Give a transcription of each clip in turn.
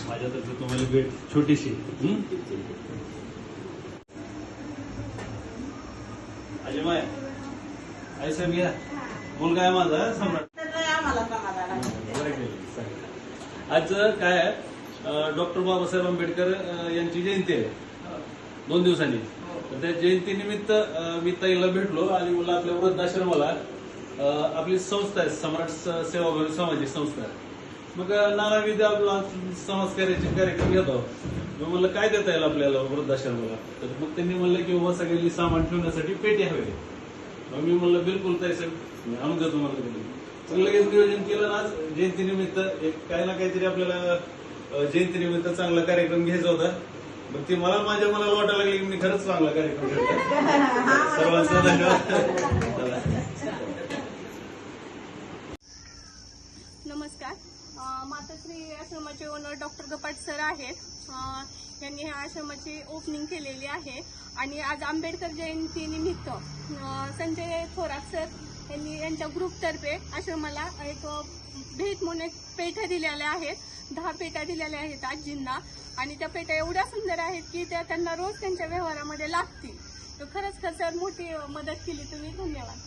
माझ्यातर्फे तुम्हाला भेट छोटीशी. अजय आई साहेब घ्या. मुलगा आहे माझा सम्राट. आज काय आहे, डॉक्टर बाबासाहेब आंबेडकर यांची जयंती आहे 2 दिवसांनी. तर त्या जयंतीनिमित्त मी ताईला भेटलो आणि मला आपल्या वृद्धाश्रमाला आपली संस्था आहे सम्राट सेवाभावी सामाजिक संस्था आहे. मग नानाविध आपला समाजकार्याचे कार्यक्रम घेतो. मग म्हणलं काय देता येईल आपल्याला वृद्धाश्रमाला. तर मग त्यांनी म्हणलं की बाबा सगळ्यांनी सामान ठेवण्यासाठी पेटी हवे. मग मी म्हणलं बिलकुल ताई साहेब मी आणून देतो. मला मग लगेच नियोजन केलं. आज जयंतीनिमित्त एक काही ना काहीतरी आपल्याला जयंतीनिमित्त चांगला कार्यक्रम घ्यायचा होता. मग ते मला माझ्या मनाला वाटायला लागले की मी खरंच चांगला कार्यक्रम घेतला. सर्वांचा धन्यवाद. नमस्कार. मातोश्री आश्रमाचे ओनर डॉक्टर गपाट सर आहेत. यांनी ह्या आश्रमाची ओपनिंग केलेली आहे आणि आज आंबेडकर जयंतीनिमित्त संजय थोरात सर यांनी यांच्या ग्रुपतर्फे आश्रमाला एक भेट म्हणून एक पेठ्या दिलेल्या आहेत. 10 पेट्या दिलेल्या आहेत आजींना आणि त्या पेट्या एवढ्या सुंदर आहेत की त्या त्यांना रोज त्यांच्या व्यवहारामध्ये लागतील. तर खरंच सर मोठी मदत केली तुम्ही. धन्यवाद.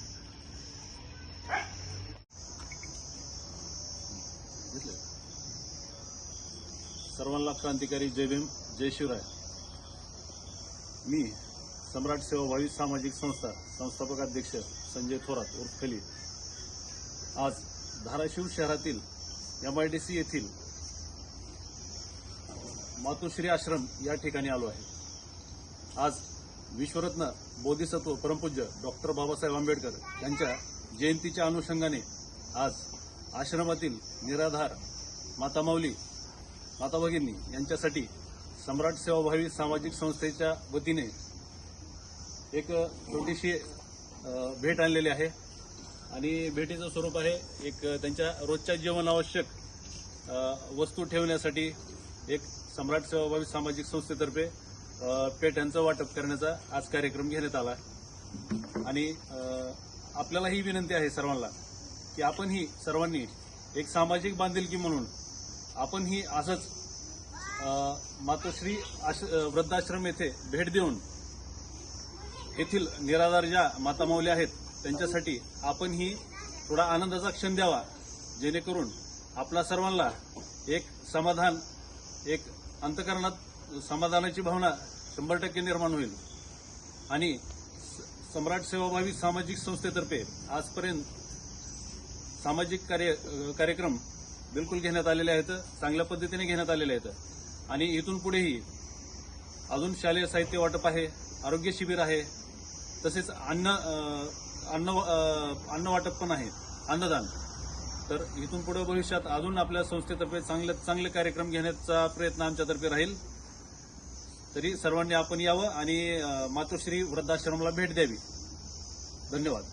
सर्वांना क्रांतिकारी जय भीम, जय शिवराय. मी सम्राट सेवाभावी सामाजिक संस्था संस्थापक अध्यक्ष संजय थोरात उर्फ खली आज धाराशिव शहरातील MIDC येथील मातोश्री आश्रम या ठिकाणी आलो आहे. आज विश्वरत्न बोधिसत्व परमपूज्य डॉक्टर बाबासाहेब आंबेडकर यांच्या जयंतीच्या अनुषंगाने आज आश्रमातील निराधार मातामाऊली माता भगिनी यांच्यासाठी सम्राट सेवाभावी सामाजिक संस्थेच्या वतीने एक छोटीशी भेट आणलेली आहे. आणि भेटीचं स्वरूप आहे एक त्यांच्या रोजच्या जीवनावश्यक वस्तू ठेवण्यासाठी एक सम्राट सेवाभावी सामाजिक संस्थेतर्फे पेट्यांचं वाटप करण्याचा आज कार्यक्रम घेण्यात आला. आणि आपल्याला ही विनंती आहे सर्वांना की आपण ही सर्वांनी एक सामाजिक बांधिलकी म्हणून आपण ही असंच मातोश्री वृद्धाश्रम येथे भेट देऊन येथील निराधार ज्या मातामाऊली आहेत त्यांच्यासाठी आपण ही थोडा आनंदाचा क्षण द्यावा, जेणेकरून आपला सर्वांना एक समाधान, एक अंतःकरणात समाधानाची भावना 100% निर्माण होईल. आणि सम्राट सेवाभावी सामाजिक संस्थेतर्फे आजपर्यंत सामाजिक कार्यक्रम बिलकुल घेण्यात आलेले आहेत, चांगल्या पद्धतीने घेण्यात आलेले आहेत. आणि इथून पुढेही अजून शालेय साहित्य वाटप आहे, आरोग्य शिबिर आहे, तसेच अन्न वाटप पण आहे, अन्नदान. तर इथून पुढे भविष्यात अजून आपल्या संस्थेतर्फे चांगले कार्यक्रम घेण्याचा प्रयत्न आमच्यातर्फे राहील. तरी सर्वांनी आपण यावं आणि मातोश्री वृद्धाश्रमाला भेट द्यावी. धन्यवाद.